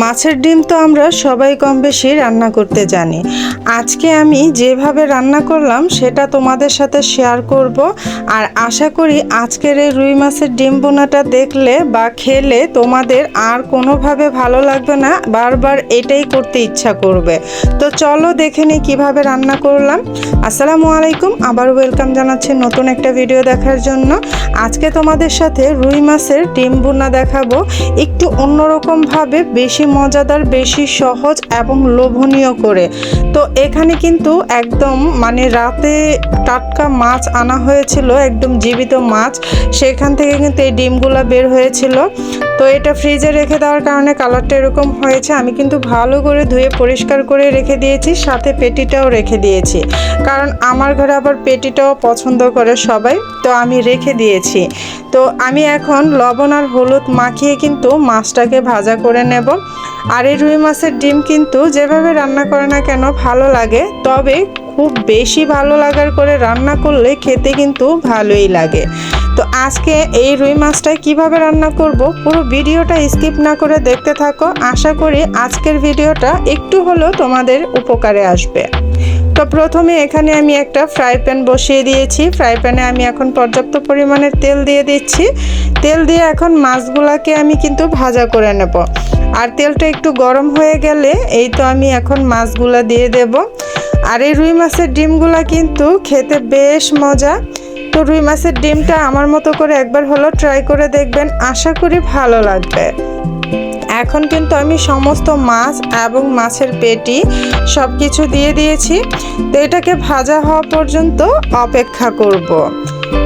মাছের ডিম তো আমরা সবাই কম বেশি রান্না করতে জানি। আজকে আমি যেভাবে রান্না করলাম সেটা তোমাদের সাথে শেয়ার করব। আর আশা করি আজকের এই রুই মাছের ডিম বোনাটা দেখলে বা খেলে তোমাদের আর কোনোভাবে ভালো লাগবে না, বারবার এটাই করতে ইচ্ছা করবে। তো চলো দেখে নিই কীভাবে রান্না করলাম। আসসালামু আলাইকুম, আবার ওয়েলকাম জানাচ্ছি নতুন একটা ভিডিও দেখার জন্য। আজকে তোমাদের সাথে রুই মাছের ডিম বোনা দেখাবো, একটু অন্যরকমভাবে, বেশি মজাদার, বেশি সহজ এবং লোভনীয় করে। তো এখানে কিন্তু একদম রাতে টাটকা মাছ আনা হয়েছিল, একদম জীবিত মাছ, সেখান থেকে কিন্তু এই ডিমগুলো বের হয়েছিল। তো এটা ফ্রিজে রেখে দেওয়ার কারণে কালারটা এরকম হয়েছে। আমি কিন্তু ভালো করে ধুয়ে পরিষ্কার করে রেখে দিয়েছি, সাথে পেটিটাও রেখে দিয়েছি, কারণ আমার ঘরে আবার পেটিটাও পছন্দ করে সবাই, তো আমি রেখে দিয়েছি। তো আমি এখন লবণ আর হলুদ মাখিয়ে কিন্তু মাছটাকে ভাজা করে নেব। আর এই রুই মাছের ডিম কিন্তু যেভাবে রান্না করে না কেন ভালো লাগে, তবে খুব বেশি ভালো লাগার করে রান্না করলে খেতে কিন্তু ভালোই লাগে। তো আজকে এই রুই মাছটা কিভাবে রান্না করব, পুরো ভিডিওটা স্কিপ না করে দেখতে থাকো। আশা করি আজকের ভিডিওটা একটু হলেও তোমাদের উপকারে আসবে। তো প্রথমে এখানে আমি একটা ফ্রাই প্যান বসিয়ে দিয়েছি। ফ্রাই প্যানে আমি এখন পর্যাপ্ত পরিমাণের তেল দিয়ে দিচ্ছি। তেল দিয়ে এখন মাছগুলাকে আমি কিন্তু ভাজা করে নেব। আর তেলটা একটু গরম হয়ে গেলে এই তো আমি এখন মাছগুলা দিয়ে দেব। আর এই রুই মাছের ডিমগুলা কিন্তু খেতে বেশ মজা। তো রুই মাছের ডিমটা আমার মতো করে একবার হলো ট্রাই করে দেখবেন, আশা করি ভালো লাগবে। এখন কিন্তু আমি সমস্ত মাছ এবং মাছের পেটি সব কিছু দিয়ে দিয়েছি। তো এটাকে ভাজা হওয়া পর্যন্ত অপেক্ষা করব।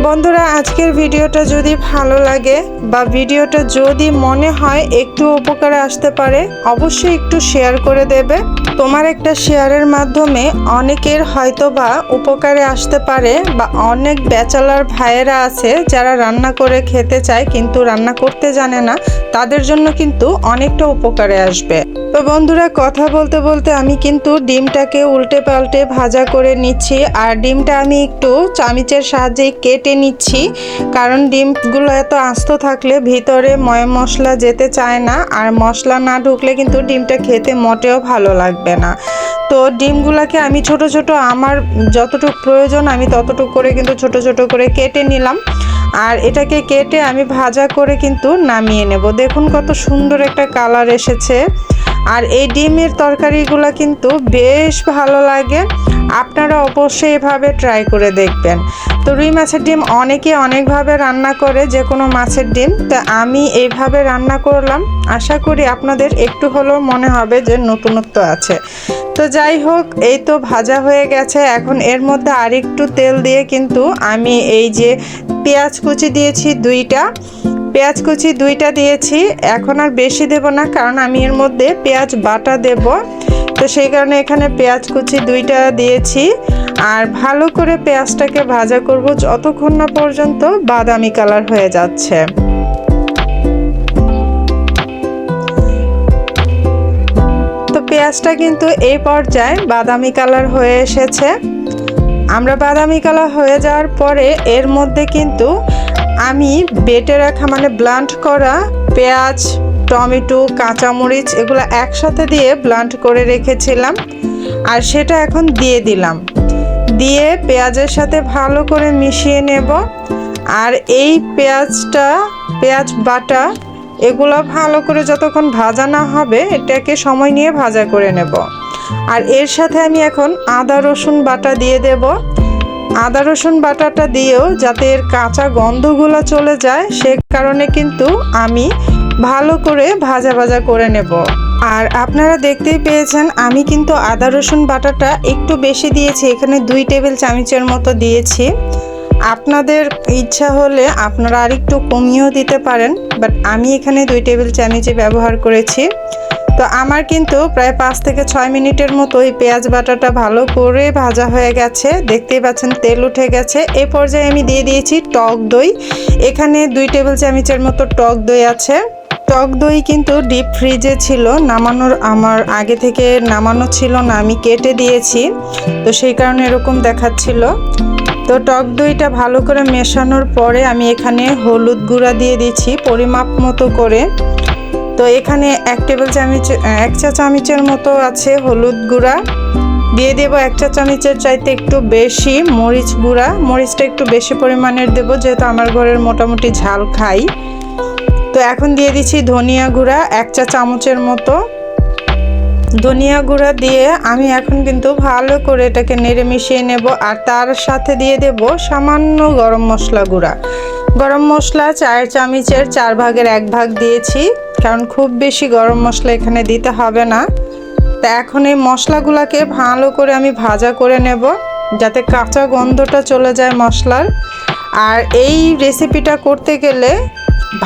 বন্ধুরা, আজকের ভিডিওটা যদি ভালো লাগে বা ভিডিওটা যদি মনে হয় একটু উপকারে আসতে পারে, অবশ্যই একটু শেয়ার করে দেবে। তোমার একটা শেয়ারের মাধ্যমে অনেকের হয়তো বা উপকারে আসতে পারে, বা অনেক ব্যাচেলার ভাইয়েরা আছে যারা রান্না করে খেতে চায় কিন্তু রান্না করতে জানে না, তাদের জন্য কিন্তু অনেকটা উপকারে আসবে। তো বন্ধুরা, কথা বলতে বলতে আমি কিন্তু ডিমটাকে উল্টে পাল্টে ভাজা করে নিচ্ছি। আর ডিমটা আমি একটু চামচের সাহায্যে কেটে নিচ্ছি, কারণ ডিমগুলো এত আস্ত থাকলে ভিতরে ময় মশলা যেতে চায় না, আর মশলা না ঢুকলে কিন্তু ডিমটা খেতে মোটেও ভালো লাগবে না। তো ডিমগুলোকে আমি ছোট ছোট, আমার যতটুকু প্রয়োজন আমি ততটুকু করে কিন্তু ছোট ছোট করে কেটে নিলাম। আর এটাকে কেটে আমি ভাজা করে কিন্তু নামিয়ে নেব। দেখুন কত সুন্দর একটা কালার এসেছে। আর এই ডিমের তরকারিগুলো কিন্তু বেশ ভালো লাগে, আপনারা অবশ্যই এভাবে ট্রাই করে দেখবেন। তো রুই মাছের ডিম অনেকে অনেকভাবে রান্না করে, যে কোনো মাছের ডিম, তো আমি এইভাবে রান্না করলাম। আশা করি আপনাদের একটু হলেও মনে হবে যে নতুনত্ব আছে। তো যাই হোক, এই তো ভাজা হয়ে গেছে। এখন এর মধ্যে আরেকটু তেল দিয়ে কিন্তু আমি এই যে পেঁয়াজ কুচি দিয়েছি দুইটা দিয়েছি। এখন আর বেশি দেব না, কারণ আমি এর মধ্যে পেঁয়াজ বাটা দেব। তো সেই কারণে এখানে পেঁয়াজ কুচি 2টা দিয়েছি। আর ভালো করে পেঁয়াজটাকে ভাজা করব যতক্ষণ না পর্যন্ত বাদামি কালার হয়ে যাচ্ছে। তো পেঁয়াজটা কিন্তু এই পর্যায়ে বাদামি কালার হয়ে এসেছে। আমরা বাদামি কালার হয়ে যাওয়ার পরে এর মধ্যে কিন্তু আমি বেটে রাখা ব্লান্ড করা পেঁয়াজ, টমেটো, কাঁচামরিচ এগুলো একসাথে দিয়ে ব্লান্ড করে রেখেছিলাম, আর সেটা এখন দিয়ে দিলাম। দিয়ে পেঁয়াজের সাথে ভালো করে মিশিয়ে নেব। আর এই পেঁয়াজ বাটা এগুলো ভালো করে যতক্ষণ ভাজা না হবে, এটাকে সময় নিয়ে ভাজা করে নেব। আর এর সাথে আমি এখন আদা রসুন বাটা দিয়ে দেব। আদা রসুন বাটাটা দিয়েও যাতে এর কাঁচা গন্ধগুলো চলে যায়, সে কারণে কিন্তু আমি ভালো করে ভাজা করে নেব। আর আপনারা দেখতেই পেয়েছেন আমি কিন্তু আদা রসুন বাটাটা একটু বেশি দিয়েছি, এখানে 2 টেবিল চামচের মতো দিয়েছি। আপনাদের ইচ্ছা হলে আপনারা আরেকটু কমিয়েও দিতে পারেন, বাট আমি এখানে 2 টেবিল চামচে ব্যবহার করেছি। তো আমার কিন্তু প্রায় 5 থেকে 6 মিনিটের মতো এই পেঁয়াজ বাটাটা ভালো করে ভাজা হয়ে গেছে। দেখতেই পাচ্ছেন তেল উঠে গেছে। এই পর্যায়ে আমি দিয়ে দিয়েছি টক দই। এখানে 2 টেবিল চামচের মতো টক দই আছে। টক দই কিন্তু ডিপ ফ্রিজে ছিল, আমার আগে থেকে নামানো ছিল না, আমি কেটে দিয়েছি, তো সেই কারণে এরকম দেখাচ্ছিল। তো টক দইটা ভালো করে মেশানোর পরে আমি এখানে হলুদ গুঁড়া দিয়ে দিচ্ছি পরিমাপ মতো করে। তো এখানে 1 চা চামচের মতো আছে হলুদ গুঁড়া, দিয়ে দেব 1 চা চামচের চাইতে একটু বেশি মরিচ গুঁড়া। মরিচটা একটু বেশি পরিমাণের দেব, যেহেতু আমার ঘরের মোটামুটি ঝাল খাই। তো এখন দিয়ে দিচ্ছি ধনিয়া গুঁড়া 1 চা চামচের মতো। ধনিয়া গুঁড়া দিয়ে আমি এখন কিন্তু ভালো করে এটাকে নেড়ে মিশিয়ে নেব। আর তার সাথে দিয়ে দেব সামান্য গরম মশলা গুঁড়া। গরম মশলা 4 চামচের 4 ভাগের 1 ভাগ দিয়েছি, কারণ খুব বেশি গরম মশলা এখানে দিতে হবে না। তা এখন এই মশলাগুলোকে ভালো করে আমি ভাজা করে নেব, যাতে কাঁচা গন্ধটা চলে যায় মশলার। আর এই রেসিপিটা করতে গেলে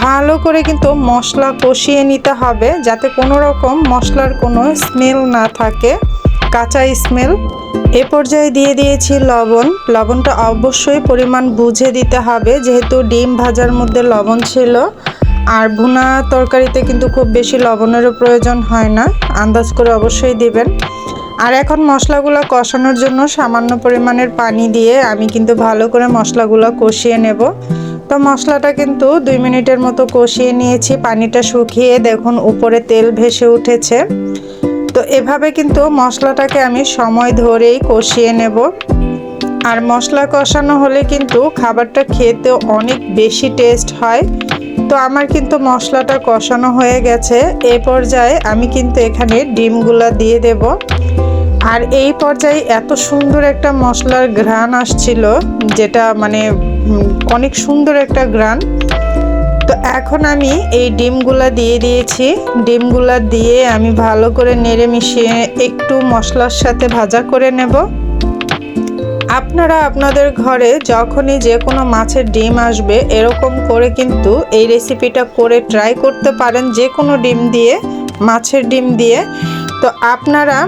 ভালো করে কিন্তু মশলা কষিয়ে নিতে হবে, যাতে কোনো রকম মশলার কোনো স্মেল না থাকে, কাঁচা স্মেল। এ পর্যায়ে দিয়ে দিয়েছি লবণ। লবণটা অবশ্যই পরিমাণ বুঝে দিতে হবে, যেহেতু ডিম ভাজার মধ্যে লবণ ছিল। আর ভুনা তরকারিতে কিন্তু খুব বেশি লবণেরও প্রয়োজন হয় না, আন্দাজ করে অবশ্যই দিবেন। আর এখন মশলাগুলো কষানোর জন্য সামান্য পরিমাণের পানি দিয়ে আমি কিন্তু ভালো করে মশলাগুলো কষিয়ে নেব। তো মশলাটা কিন্তু 2 মিনিটের মতো কষিয়ে নিয়েছি, পানিটা শুকিয়ে দেখুন উপরে তেল ভেসে উঠেছে। তো এভাবে কিন্তু মশলাটাকে আমি সময় ধরেই কষিয়ে নেব। আর মশলা কষানো হলে কিন্তু খাবারটা খেতে অনেক বেশি টেস্ট হয়। তো আমার কিন্তু মশলাটা কষানো হয়ে গেছে। এই পর্যায়ে আমি কিন্তু এখানে ডিমগুলা দিয়ে দেব। আর এই পর্যায়ে এত সুন্দর একটা মশলার ঘ্রাণ আসছিল, যেটা মানে অনেক সুন্দর একটা ঘ্রাণ। তো এখন আমি এই ডিমগুলা দিয়ে দিয়েছি। ডিমগুলা দিয়ে আমি ভালো করে নেড়ে মিশিয়ে একটু মশলার সাথে ভাজা করে নেব। আপনারা আপনাদের ঘরে যখনই যে কোনো মাছের ডিম আসবে, এরকম করে কিন্তু এই রেসিপিটা করে ট্রাই করতে পারেন, যে কোনো ডিম দিয়ে, মাছের ডিম দিয়ে। তো আপনারা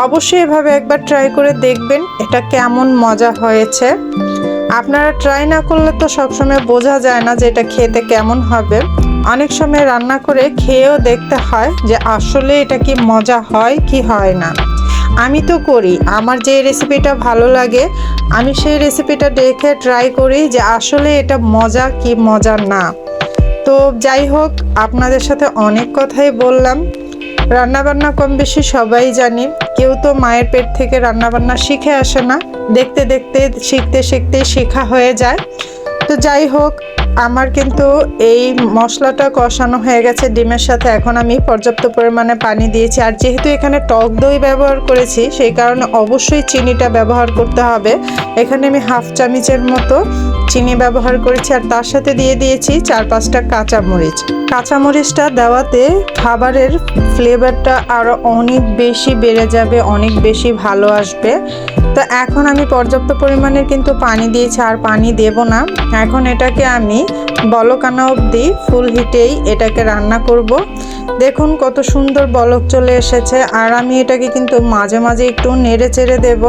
অবশ্যই এভাবে একবার ট্রাই করে দেখবেন এটা কেমন মজা হয়েছে। আপনারা ট্রাই না করলে তো সবসময় বোঝা যায় না যে এটা খেতে কেমন হবে। অনেক সময় রান্না করে খেয়েও দেখতে হয় যে আসলে এটা কি মজা হয় কি হয় না। আমি তো করি, আমার যে রেসিপিটা ভালো লাগে আমি সেই রেসিপিটা দেখে ট্রাই করি যে আসলে এটা মজা কি মজা না। তো যাই হোক, আপনাদের সাথে অনেক কথাই বললাম। রান্নাবান্না কম বেশি সবাই জানি, কেউ তো মায়ের পেট থেকে রান্নাবান্না শিখে আসে না, দেখতে দেখতে শিখতে শিখতে শেখা হয়ে যায়। তো যাই হোক, আমার কিন্তু এই মশলাটা কষানো হয়ে গেছে ডিমের সাথে। এখন আমি পর্যাপ্ত পরিমাণে পানি দিয়েছি। আর যেহেতু এখানে টক দই ব্যবহার করেছি, সেই কারণে অবশ্যই চিনিটা ব্যবহার করতে হবে। এখানে আমি 1/2 চামচের মতো চিনি ব্যবহার করেছি। আর তার সাথে দিয়ে দিয়েছি 4-5টা কাঁচামরিচ। কাঁচামরিচটা দেওয়াতে খাবারের ফ্লেভারটা আরও অনেক বেশি বেড়ে যাবে, অনেক বেশি ভালো আসবে। তো এখন আমি পর্যাপ্ত পরিমাণের কিন্তু পানি দিয়েছি, আর পানি দেব না। এখন এটাকে আমি বলক আনা অবধি ফুল হিটেই এটাকে রান্না করব। দেখুন কত সুন্দর বলক চলে এসেছে। আর আমি এটাকে কিন্তু মাঝে মাঝে একটু নেড়ে চেড়ে দেব।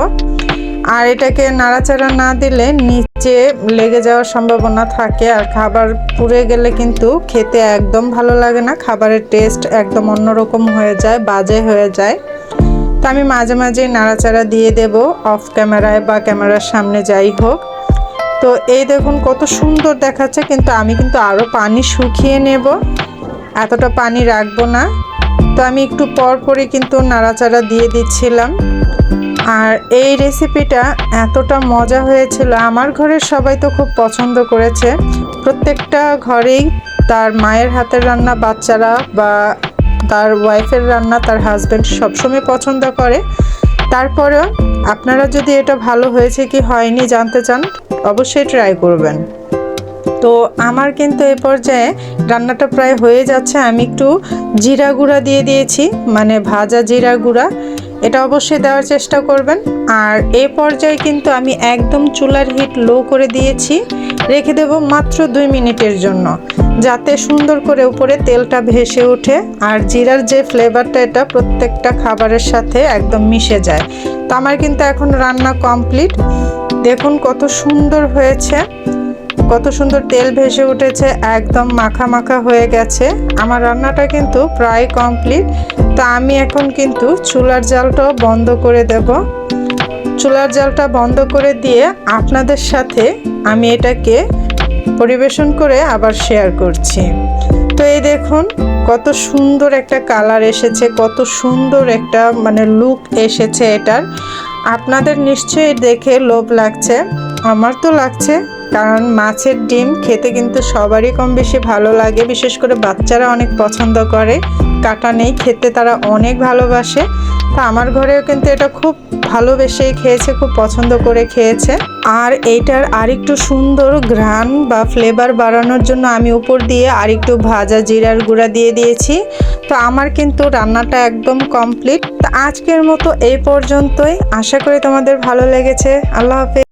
আর এটাকে নাড়াচাড়া না দিলে নিচে লেগে যাওয়ার সম্ভাবনা থাকে, আর খাবার পুড়ে গেলে কিন্তু খেতে একদম ভালো লাগে না, খাবারের টেস্ট একদম অন্যরকম হয়ে যায়, বাজে হয়ে যায়। তো আমি মাঝে মাঝে নাড়াচাড়া দিয়ে দেব, অফ ক্যামেরায় বা ক্যামেরার সামনে যাই হোক। তো এই দেখুন কত সুন্দর দেখাচ্ছে, কিন্তু আমি কিন্তু আরও পানি শুকিয়ে নেব, এতটা পানি রাখবো না। তো আমি একটু পর পরই কিন্তু নাড়াচাড়া দিয়ে দিচ্ছিলাম। আর এই রেসিপিটা এতটা মজা হয়েছিল, আমার ঘরের সবাই তো খুব পছন্দ করেছে। প্রত্যেকটা ঘরেই তার মায়ের হাতের রান্না বাচ্চারা বা তার ওয়াইফের রান্না তার হাজব্যান্ড সবসময় পছন্দ করে। তারপরেও আপনারা যদি এটা ভালো হয়েছে কি হয়নি জানতে চান, অবশ্যই ট্রাই করবেন। তো আমার কিন্তু এই পর্যায়ে রান্নাটা প্রায় হয়ে যাচ্ছে। আমি একটু জিরা গুঁড়া দিয়ে দিয়েছি, মানে ভাজা জিরা গুঁড়া, এটা অবশ্যই দেওয়ার চেষ্টা করবেন। আর এই পর্যায়ে কিন্তু আমি একদম চুলার হিট লো করে দিয়েছি, রেখে দেব মাত্র 2 মিনিটের জন্য, যাতে সুন্দর করে উপরে তেলটা ভেসে ওঠে আর জিরার যে ফ্লেভারটা এটা প্রত্যেকটা খাবারের সাথে একদম মিশে যায়। তো আমার কিন্তু এখন রান্না কমপ্লিট। দেখুন কত সুন্দর হয়েছে, কত সুন্দর তেল ভেসে উঠেছে, একদম মাখা মাখা হয়ে গেছে। আমার রান্নাটা কিন্তু প্রায় কমপ্লিট। তো আমি এখন কিন্তু চুলার জালটাও বন্ধ করে দেব। চুলার জালটা বন্ধ করে দিয়ে আপনাদের সাথে আমি এটাকে পরিবেশন করে আবার শেয়ার করছি। তো এই দেখুন কত সুন্দর একটা কালার এসেছে, কত সুন্দর একটা মানে লুক এসেছে এটার। আপনাদের নিশ্চয়ই দেখে লোভ লাগছে, আমার তো লাগছে। কারণ মাছের ডিম খেতে কিন্তু সবারই কম বেশি ভালো লাগে, বিশেষ করে বাচ্চারা অনেক পছন্দ করে, কাটা নেই খেতে তারা অনেক ভালোবাসে। তা আমার ঘরেও কিন্তু এটা খুব ভালোবেসেই খেয়েছে, খুব পছন্দ করে খেয়েছে। আর এইটার আরেকটু সুন্দর ঘ্রাণ বা ফ্লেভার বাড়ানোর জন্য আমি উপর দিয়ে আরেকটু ভাজা জিরার গুঁড়া দিয়ে দিয়েছি। তো আমার কিন্তু রান্নাটা একদম কমপ্লিট। তো আজকের মতো এই পর্যন্তই, আশা করি তোমাদের ভালো লেগেছে। আল্লাহ হাফেজ।